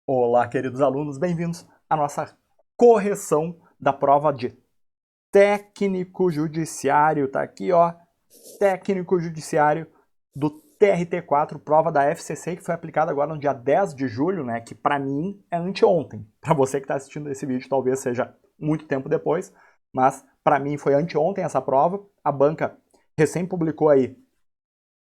Olá, queridos alunos, bem-vindos à nossa correção da prova de técnico judiciário. Tá aqui, ó, técnico judiciário do TRT4, prova da FCC, que foi aplicada agora no dia 10 de julho, né, que para mim é anteontem. Para você que está assistindo esse vídeo, talvez seja muito tempo depois, mas para mim foi anteontem essa prova. A banca recém publicou aí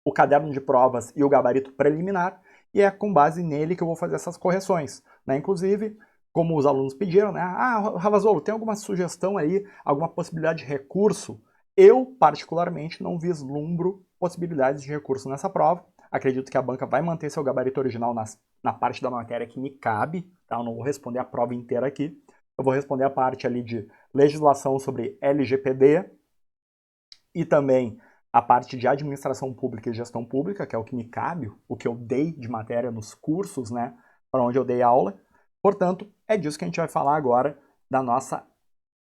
o caderno de provas e o gabarito preliminar, e é com base nele que eu vou fazer essas correções, né? Inclusive, como os alunos pediram, né? Ravazolo, tem alguma sugestão aí, alguma possibilidade de recurso? Eu, particularmente, não vislumbro possibilidades de recurso nessa prova. Acredito que a banca vai manter seu gabarito original na parte da matéria que me cabe, tá? Eu não vou responder a prova inteira aqui. Eu vou responder a parte ali de legislação sobre LGPD e também a parte de administração pública e gestão pública, que é o que me cabe, o que eu dei de matéria nos cursos, né, para onde eu dei aula. Portanto, é disso que a gente vai falar agora, da nossa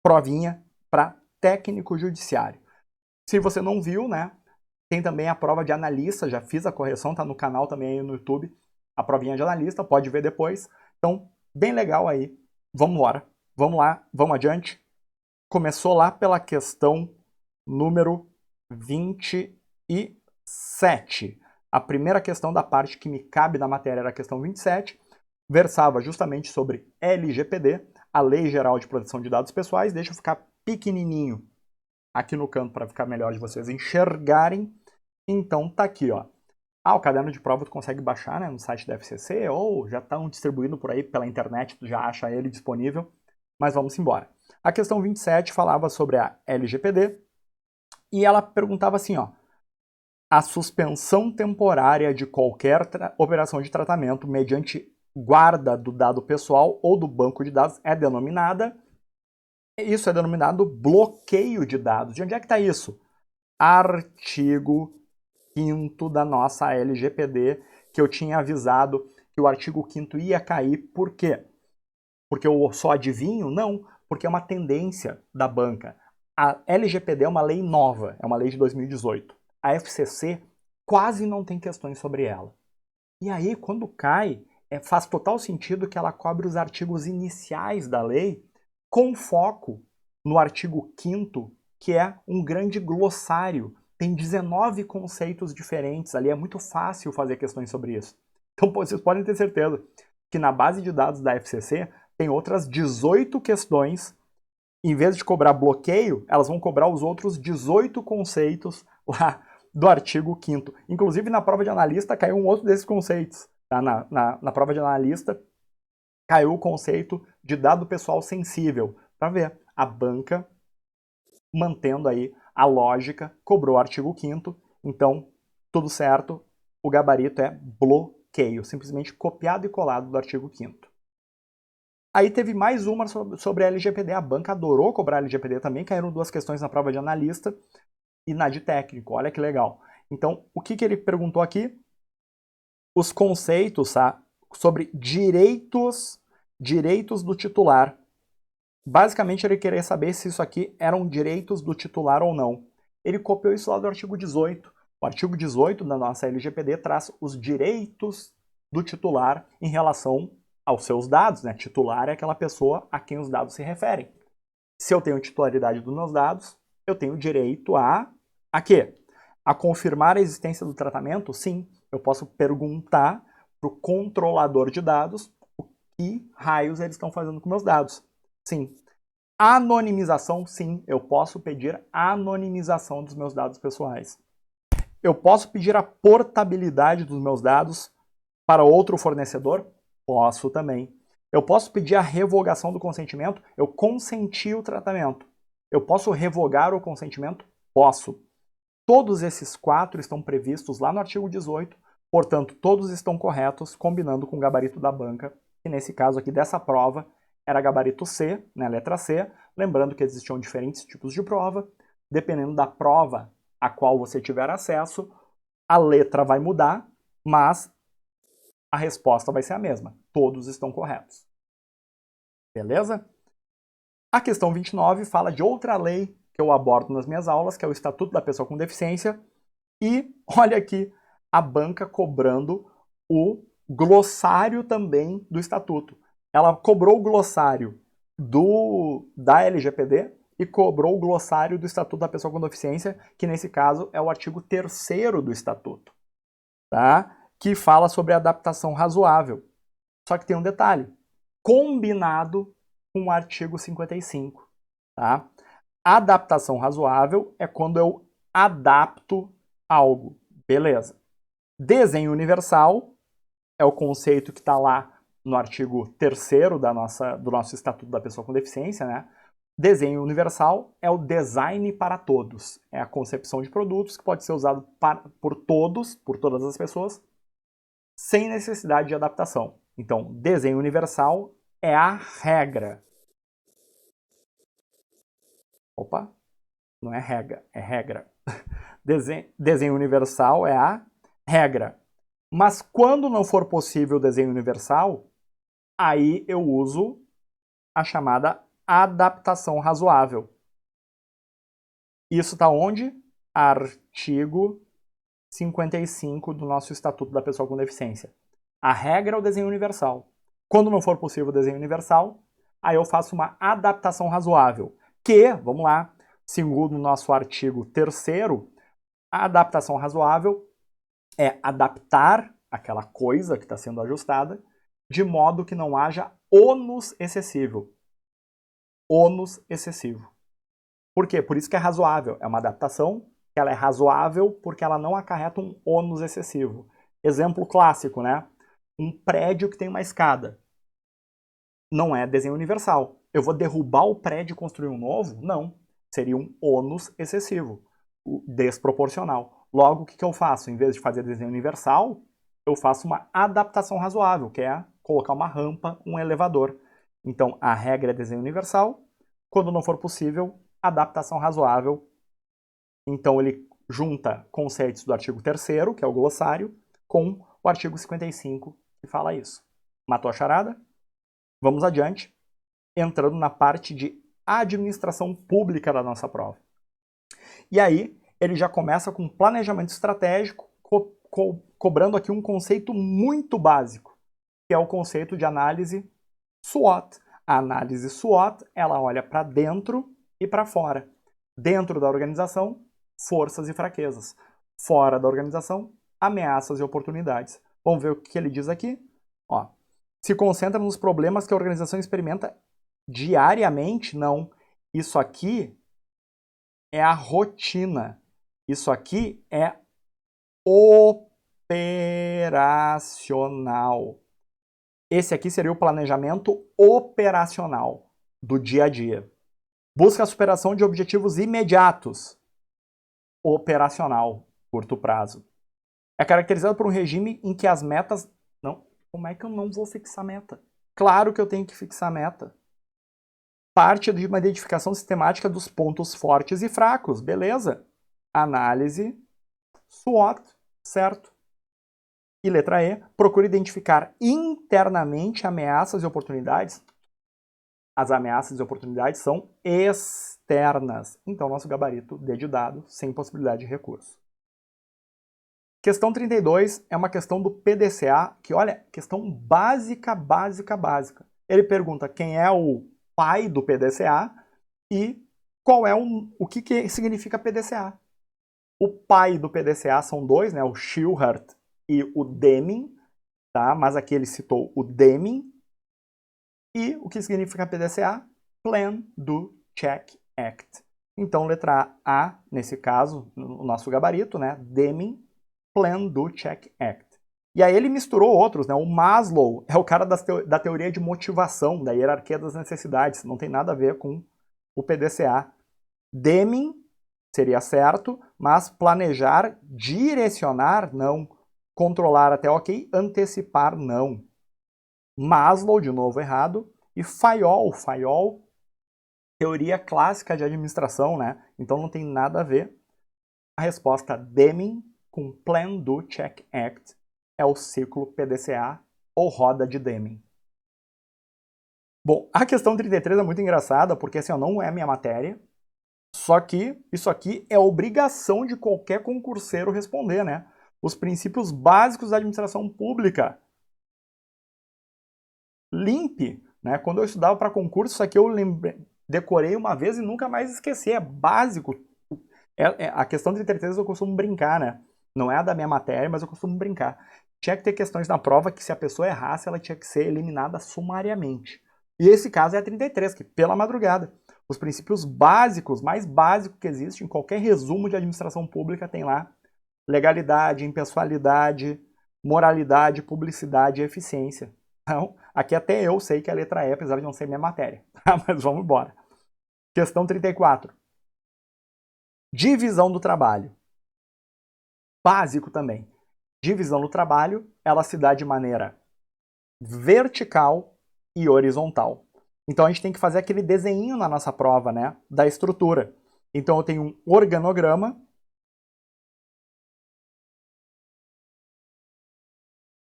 provinha para técnico judiciário. Se você não viu, né, tem também a prova de analista, já fiz a correção, tá no canal também aí no YouTube, a provinha de analista, pode ver depois. Então, bem legal aí. Vamos embora. Vamos lá, vamos adiante. Começou lá pela questão número 27. A primeira questão da parte que me cabe na matéria era a questão 27, versava justamente sobre LGPD, a Lei Geral de Proteção de Dados Pessoais. Deixa eu ficar pequenininho aqui no canto para ficar melhor de vocês enxergarem. Então tá aqui, ó. O caderno de prova tu consegue baixar, né, no site da FCC, ou já estão distribuindo por aí pela internet, tu já acha ele disponível. Mas vamos embora. A questão 27 falava sobre a LGPD, e ela perguntava assim, ó: a suspensão temporária de qualquer operação de tratamento mediante guarda do dado pessoal ou do banco de dados é denominada, isso é denominado bloqueio de dados. De onde é que está isso? Artigo 5º da nossa LGPD, que eu tinha avisado que o artigo 5º ia cair. Por quê? Porque eu só adivinho? Não, porque é uma tendência da banca. A LGPD é uma lei nova, é uma lei de 2018. A FCC quase não tem questões sobre ela. E aí, quando cai, faz total sentido que ela cobre os artigos iniciais da lei, com foco no artigo 5º, que é um grande glossário. Tem 19 conceitos diferentes ali, é muito fácil fazer questões sobre isso. Então, vocês podem ter certeza que na base de dados da FCC tem outras 18 questões. Em vez de cobrar bloqueio, elas vão cobrar os outros 18 conceitos lá do artigo 5º. Inclusive, na prova de analista caiu um outro desses conceitos. Tá? Na prova de analista caiu o conceito de dado pessoal sensível. Para ver, a banca, mantendo aí a lógica, cobrou o artigo 5º, então tudo certo, o gabarito é bloqueio, simplesmente copiado e colado do artigo 5º. Aí teve mais uma sobre a LGPD, a banca adorou cobrar a LGPD também, caíram duas questões na prova de analista e na de técnico, olha que legal. Então, o que ele perguntou aqui? Os conceitos, tá, sobre direitos do titular. Basicamente, ele queria saber se isso aqui eram direitos do titular ou não. Ele copiou isso lá do artigo 18. O artigo 18 da nossa LGPD traz os direitos do titular em relação aos seus dados, né? Titular é aquela pessoa a quem os dados se referem. Se eu tenho titularidade dos meus dados, eu tenho direito a quê? A confirmar a existência do tratamento? Sim, eu posso perguntar para o controlador de dados o que raios eles estão fazendo com meus dados. Sim. Anonimização? Sim, eu posso pedir a anonimização dos meus dados pessoais. Eu posso pedir a portabilidade dos meus dados para outro fornecedor? Posso também. Eu posso pedir a revogação do consentimento? Eu consenti o tratamento. Eu posso revogar o consentimento? Posso. Todos esses 4 estão previstos lá no artigo 18, portanto, todos estão corretos, combinando com o gabarito da banca, que nesse caso aqui dessa prova era gabarito C, né, letra C, lembrando que existiam diferentes tipos de prova, dependendo da prova a qual você tiver acesso, a letra vai mudar, mas a resposta vai ser a mesma. Todos estão corretos. Beleza? A questão 29 fala de outra lei que eu abordo nas minhas aulas, que é o Estatuto da Pessoa com Deficiência. E olha aqui, a banca cobrando o glossário também do Estatuto. Ela cobrou o glossário da LGPD e cobrou o glossário do Estatuto da Pessoa com Deficiência, que nesse caso é o artigo 3º do Estatuto, tá? Que fala sobre adaptação razoável. Só que tem um detalhe, combinado com o artigo 55, tá? Adaptação razoável é quando eu adapto algo, beleza. Desenho universal é o conceito que está lá no artigo 3º do nosso Estatuto da Pessoa com Deficiência, né? Desenho universal é o design para todos. É a concepção de produtos que pode ser usado por todas as pessoas, sem necessidade de adaptação. Então, desenho universal é a regra. Opa, não é regra, é regra. Desenho universal é a regra. Mas quando não for possível o desenho universal, aí eu uso a chamada adaptação razoável. Isso está onde? Artigo 55 do nosso Estatuto da Pessoa com Deficiência. A regra é o desenho universal. Quando não for possível o desenho universal, aí eu faço uma adaptação razoável. Que, vamos lá, segundo o nosso artigo 3º, a adaptação razoável é adaptar aquela coisa que está sendo ajustada de modo que não haja ônus excessivo. Ônus excessivo. Por quê? Por isso que é razoável. É uma adaptação que ela é razoável porque ela não acarreta um ônus excessivo. Exemplo clássico, né? Um prédio que tem uma escada. Não é desenho universal. Eu vou derrubar o prédio e construir um novo? Não. Seria um ônus excessivo, desproporcional. Logo, o que eu faço? Em vez de fazer desenho universal, eu faço uma adaptação razoável, que é colocar uma rampa, um elevador. Então, a regra é desenho universal. Quando não for possível, adaptação razoável. Então, ele junta conceitos do artigo 3º, que é o glossário, com o artigo 55, que fala isso. Matou a charada? Vamos adiante, entrando na parte de administração pública da nossa prova. E aí, ele já começa com planejamento estratégico, cobrando aqui um conceito muito básico, que é o conceito de análise SWOT. A análise SWOT, ela olha para dentro e para fora. Dentro da organização, forças e fraquezas. Fora da organização, ameaças e oportunidades. Vamos ver o que ele diz aqui? Ó, se concentra nos problemas que a organização experimenta diariamente? Não. Isso aqui é a rotina. Isso aqui é operacional. Esse aqui seria o planejamento operacional do dia a dia. Busca a superação de objetivos imediatos. Operacional, curto prazo. É caracterizado por um regime em que as metas... Não, como é que eu não vou fixar meta? Claro que eu tenho que fixar meta. Parte de uma identificação sistemática dos pontos fortes e fracos, beleza. Análise SWOT, certo. E letra E, procura identificar internamente ameaças e oportunidades. As ameaças e oportunidades são externas. Então, nosso gabarito D de dado, sem possibilidade de recurso. Questão 32 é uma questão do PDCA, que, olha, questão básica. Ele pergunta quem é o pai do PDCA e qual é o que significa PDCA. O pai do PDCA são dois, né, o Shilhart e o Deming, tá? Mas aqui ele citou o Deming. E o que significa PDCA? Plan, Do, Check, Act. Então, letra A, nesse caso, no nosso gabarito, né? Deming, Plan, Do, Check, Act. E aí ele misturou outros, né? O Maslow é o cara da teoria de motivação, da hierarquia das necessidades. Não tem nada a ver com o PDCA. Deming seria certo, mas planejar, direcionar, não. Controlar até ok, antecipar, não. Maslow, de novo errado, e Fayol, teoria clássica de administração, né? Então não tem nada a ver. A resposta Deming com Plan, Do, Check, Act é o ciclo PDCA ou roda de Deming. Bom, a questão 33 é muito engraçada, porque assim, não é minha matéria, só que isso aqui é obrigação de qualquer concurseiro responder, né? Os princípios básicos da administração pública. limpe, né? Quando eu estudava para concurso, isso aqui eu decorei uma vez e nunca mais esqueci, é básico. A questão 33 eu costumo brincar, né? Não é a da minha matéria, mas eu costumo brincar. Tinha que ter questões na prova que se a pessoa errasse, ela tinha que ser eliminada sumariamente. E esse caso é a 33, que pela madrugada. Os princípios básicos, mais básicos que existem em qualquer resumo de administração pública tem lá. Legalidade, impessoalidade, moralidade, publicidade e eficiência. Então, aqui até eu sei que a letra E, apesar de não ser minha matéria. Mas vamos embora. Questão 34. Divisão do trabalho. Básico também. Divisão do trabalho, ela se dá de maneira vertical e horizontal. Então a gente tem que fazer aquele desenho na nossa prova, né, da estrutura. Então eu tenho um organograma.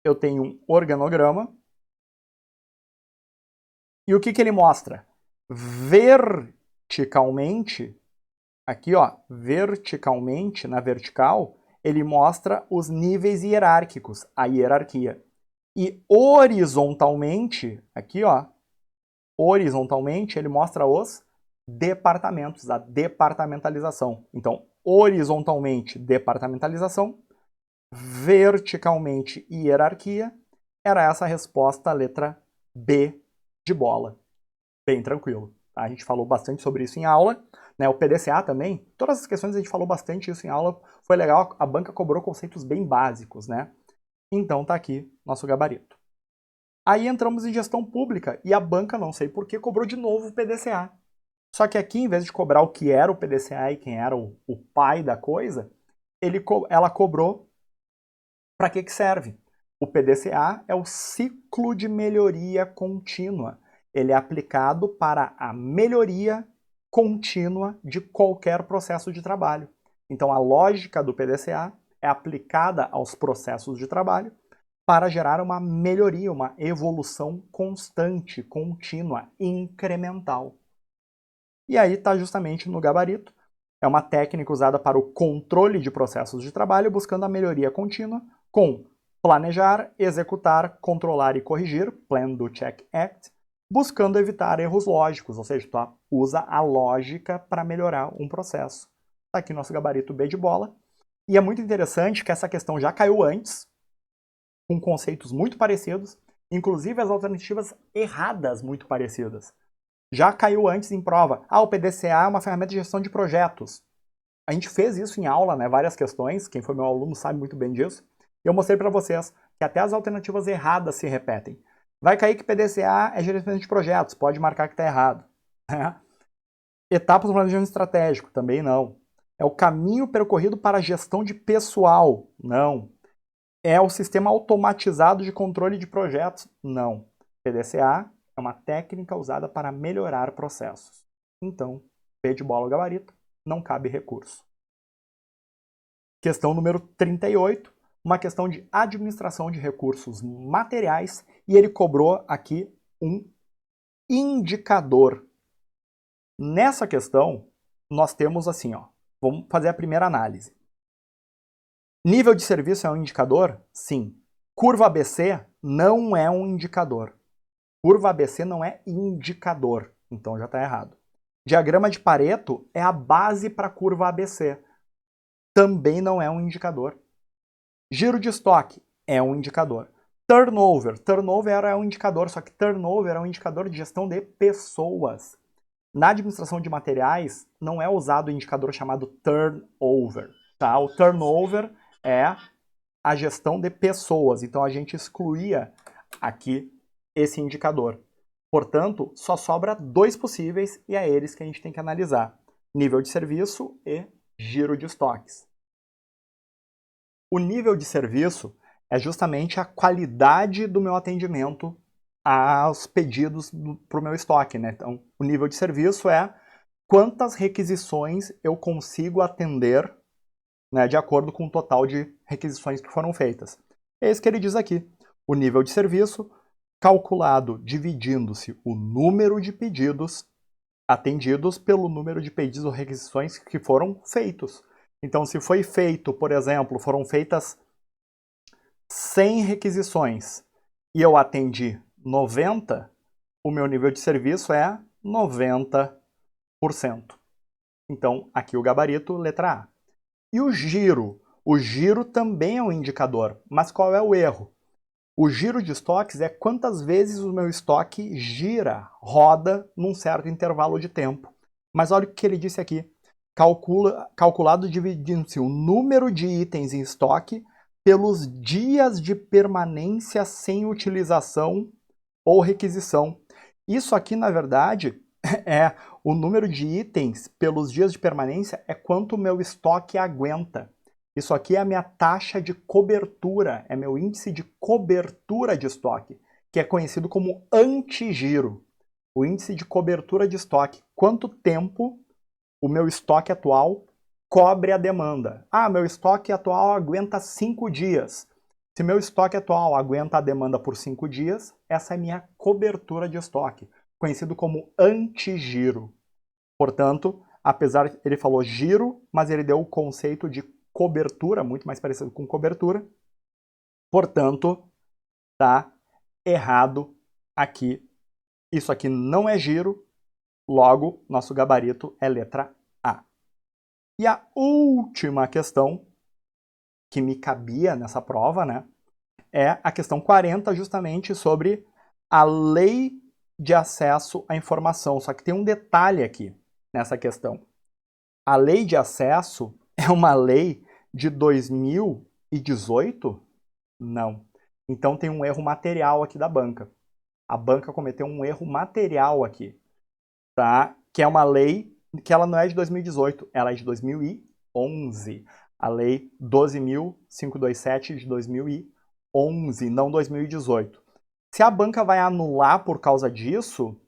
E o que ele mostra? Verticalmente, aqui ó, verticalmente, na vertical, ele mostra os níveis hierárquicos, a hierarquia. E horizontalmente, aqui ó, horizontalmente ele mostra os departamentos, a departamentalização. Então, horizontalmente, departamentalização, verticalmente, hierarquia. Era essa a resposta, a letra B de bola. Bem tranquilo. Tá? A gente falou bastante sobre isso em aula. Né? O PDCA também, todas as questões a gente falou bastante isso em aula. Foi legal, a banca cobrou conceitos bem básicos, né? Então tá aqui nosso gabarito. Aí entramos em gestão pública e a banca, não sei por que, cobrou de novo o PDCA. Só que aqui, em vez de cobrar o que era o PDCA e quem era o pai da coisa, ela cobrou para que serve. O PDCA é o ciclo de melhoria contínua. Ele é aplicado para a melhoria contínua de qualquer processo de trabalho. Então, a lógica do PDCA é aplicada aos processos de trabalho para gerar uma melhoria, uma evolução constante, contínua, incremental. E aí está justamente no gabarito. É uma técnica usada para o controle de processos de trabalho, buscando a melhoria contínua com planejar, executar, controlar e corrigir, Plan, Do, Check, Act, buscando evitar erros lógicos, ou seja, tu usa a lógica para melhorar um processo. Está aqui nosso gabarito B de bola. E é muito interessante que essa questão já caiu antes, com conceitos muito parecidos, inclusive as alternativas erradas muito parecidas. Já caiu antes em prova. O PDCA é uma ferramenta de gestão de projetos. A gente fez isso em aula, né? Várias questões. Quem foi meu aluno sabe muito bem disso. E eu mostrei para vocês que até as alternativas erradas se repetem. Vai cair que PDCA é gerenciamento de projetos. Pode marcar que está errado. Etapas do planejamento estratégico. Também não. É o caminho percorrido para a gestão de pessoal. Não. É o sistema automatizado de controle de projetos. Não. PDCA é uma técnica usada para melhorar processos. Então, B de bola ou gabarito, não cabe recurso. Questão número 38, uma questão de administração de recursos materiais, e ele cobrou aqui um indicador. Nessa questão, nós temos assim, ó, vamos fazer a primeira análise. Nível de serviço é um indicador? Sim. Curva ABC não é um indicador. Curva ABC não é indicador, então já está errado. Diagrama de Pareto é a base para a curva ABC. Também não é um indicador. Giro de estoque é um indicador. Turnover é um indicador, só que turnover é um indicador de gestão de pessoas. Na administração de materiais, não é usado o indicador chamado turnover. Tá? O turnover é a gestão de pessoas, então a gente excluía aqui esse indicador. Portanto, só sobra dois possíveis e é eles que a gente tem que analisar. Nível de serviço e giro de estoques. O nível de serviço é justamente a qualidade do meu atendimento aos pedidos para o meu estoque, né? Então, o nível de serviço é quantas requisições eu consigo atender, né, de acordo com o total de requisições que foram feitas. É isso que ele diz aqui. O nível de serviço calculado dividindo-se o número de pedidos atendidos pelo número de pedidos ou requisições que foram feitos. Então, se foi feito, por exemplo, foram feitas 100 requisições e eu atendi 90, o meu nível de serviço é 90%. Então, aqui o gabarito, letra A. E o giro? O giro também é um indicador, mas qual é o erro? O giro de estoques é quantas vezes o meu estoque gira, roda, num certo intervalo de tempo. Mas olha o que ele disse aqui. Calculado dividindo-se o número de itens em estoque pelos dias de permanência sem utilização ou requisição. Isso aqui, na verdade, é o número de itens pelos dias de permanência é quanto o meu estoque aguenta. Isso aqui é a minha taxa de cobertura, é meu índice de cobertura de estoque, que é conhecido como antigiro. O índice de cobertura de estoque. Quanto tempo o meu estoque atual cobre a demanda? Ah, meu estoque atual aguenta 5 dias. Se meu estoque atual aguenta a demanda por 5 dias, essa é minha cobertura de estoque, conhecido como antigiro. Portanto, apesar ele falou giro, mas ele deu o conceito de cobertura, muito mais parecido com cobertura. Portanto, tá errado aqui. Isso aqui não é giro, logo, nosso gabarito é letra A. E a última questão que me cabia nessa prova, né, é a questão 40, justamente sobre a lei de acesso à informação. Só que tem um detalhe aqui nessa questão. A lei de acesso é uma lei de 2018? Não. Então tem um erro material aqui da banca. A banca cometeu um erro material aqui, tá? Que é uma lei que ela não é de 2018, ela é de 2011. A lei 12.527 de 2011, não 2018. Se a banca vai anular por causa disso,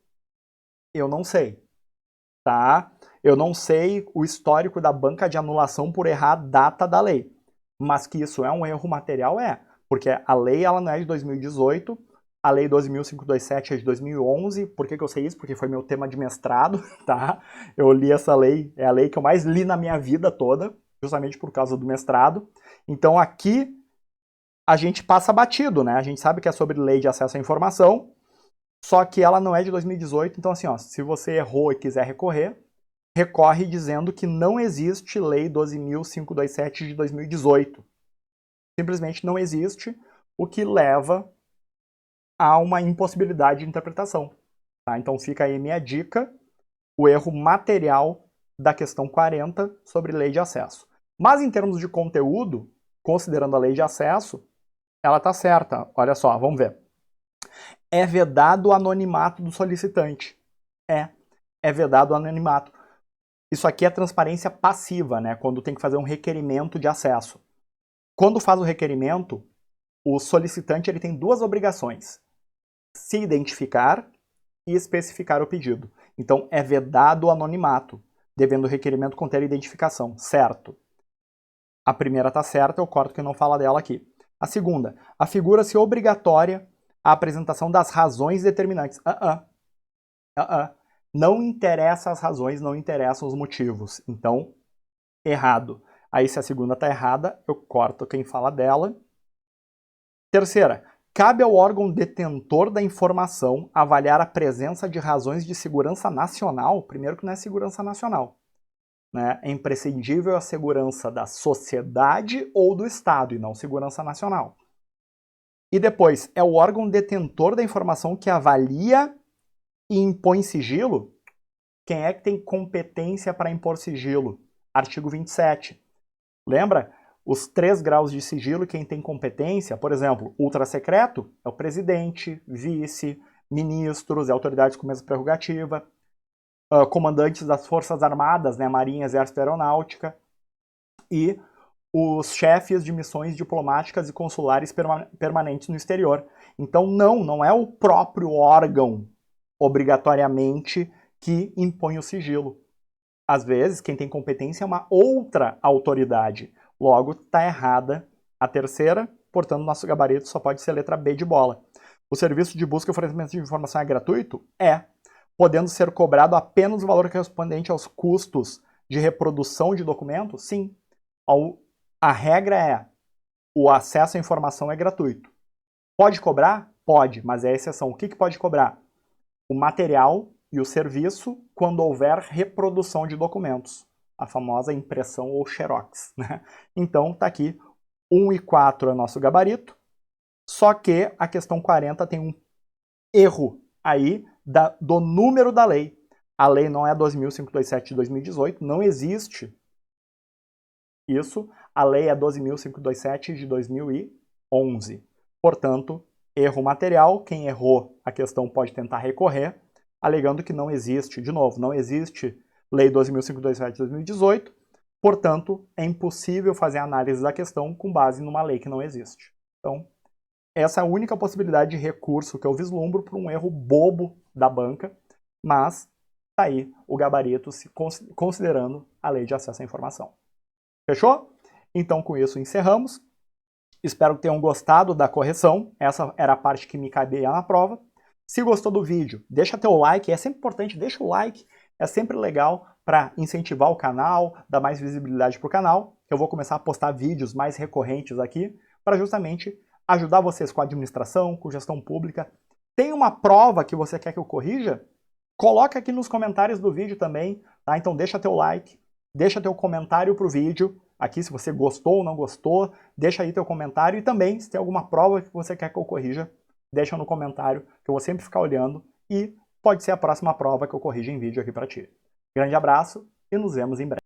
eu não sei, tá? Eu não sei o histórico da banca de anulação por errar a data da lei. Mas que isso é um erro material, é. Porque a lei ela não é de 2018, a lei 12.527 é de 2011. Por que eu sei isso? Porque foi meu tema de mestrado, tá? Eu li essa lei, é a lei que eu mais li na minha vida toda, justamente por causa do mestrado. Então aqui a gente passa batido, né? A gente sabe que é sobre lei de acesso à informação, só que ela não é de 2018. Então assim, ó, se você errou e quiser recorrer, recorre dizendo que não existe lei 12.527 de 2018. Simplesmente não existe, o que leva a uma impossibilidade de interpretação. Tá? Então fica aí minha dica, o erro material da questão 40 sobre lei de acesso. Mas em termos de conteúdo, considerando a lei de acesso, ela está certa. Olha só, vamos ver. É vedado o anonimato do solicitante. É vedado o anonimato. Isso aqui é transparência passiva, né? Quando tem que fazer um requerimento de acesso. Quando faz o requerimento, o solicitante ele tem duas obrigações: se identificar e especificar o pedido. Então, é vedado o anonimato, devendo o requerimento conter identificação, certo? A primeira está certa, eu corto que não fala dela aqui. A segunda, afigura-se obrigatória a apresentação das razões determinantes. Não interessa as razões, não interessam os motivos. Então, errado. Aí, se a segunda está errada, eu corto quem fala dela. Terceira, cabe ao órgão detentor da informação avaliar a presença de razões de segurança nacional. Primeiro que não é segurança nacional, né? É imprescindível a segurança da sociedade ou do Estado, e não segurança nacional. E depois, é o órgão detentor da informação que avalia e impõe sigilo. Quem é que tem competência para impor sigilo? Artigo 27. Lembra? Os 3 graus de sigilo, quem tem competência, por exemplo, ultrasecreto é o presidente, vice, ministros, autoridades com mesma prerrogativa, comandantes das Forças Armadas, né, Marinha, Exército e Aeronáutica, e os chefes de missões diplomáticas e consulares permanentes no exterior. Então não é o próprio órgão, obrigatoriamente, que impõe o sigilo. Às vezes, quem tem competência é uma outra autoridade. Logo, está errada a terceira, portanto, nosso gabarito só pode ser a letra B de bola. O serviço de busca e fornecimento de informação é gratuito? É, podendo ser cobrado apenas o valor correspondente aos custos de reprodução de documento? Sim. A regra é, o acesso à informação é gratuito. Pode cobrar? Pode, mas é exceção. O que pode cobrar? O material e o serviço quando houver reprodução de documentos, a famosa impressão ou xerox, né? Então, tá aqui, 1 e 4 é nosso gabarito, só que a questão 40 tem um erro aí do número da lei. A lei não é 12.527 de 2018, não existe isso. A lei é 12.527 de 2011. Portanto, erro material. Quem errou a questão pode tentar recorrer, alegando que não existe, de novo, não existe lei 12.527 de 2018, portanto, é impossível fazer análise da questão com base numa lei que não existe. Então, essa é a única possibilidade de recurso que eu vislumbro por um erro bobo da banca, mas tá aí o gabarito considerando a lei de acesso à informação. Fechou? Então, com isso, encerramos. Espero que tenham gostado da correção. Essa era a parte que me cabia na prova. Se gostou do vídeo, deixa teu like. É sempre importante, deixa o like. É sempre legal para incentivar o canal, dar mais visibilidade para o canal. Eu vou começar a postar vídeos mais recorrentes aqui para justamente ajudar vocês com a administração, com gestão pública. Tem uma prova que você quer que eu corrija? Coloca aqui nos comentários do vídeo também, tá? Então deixa teu like, deixa teu comentário pro vídeo, aqui se você gostou ou não gostou, deixa aí teu comentário e também se tem alguma prova que você quer que eu corrija, deixa no comentário que eu vou sempre ficar olhando e pode ser a próxima prova que eu corrijo em vídeo aqui para ti. Grande abraço e nos vemos em breve.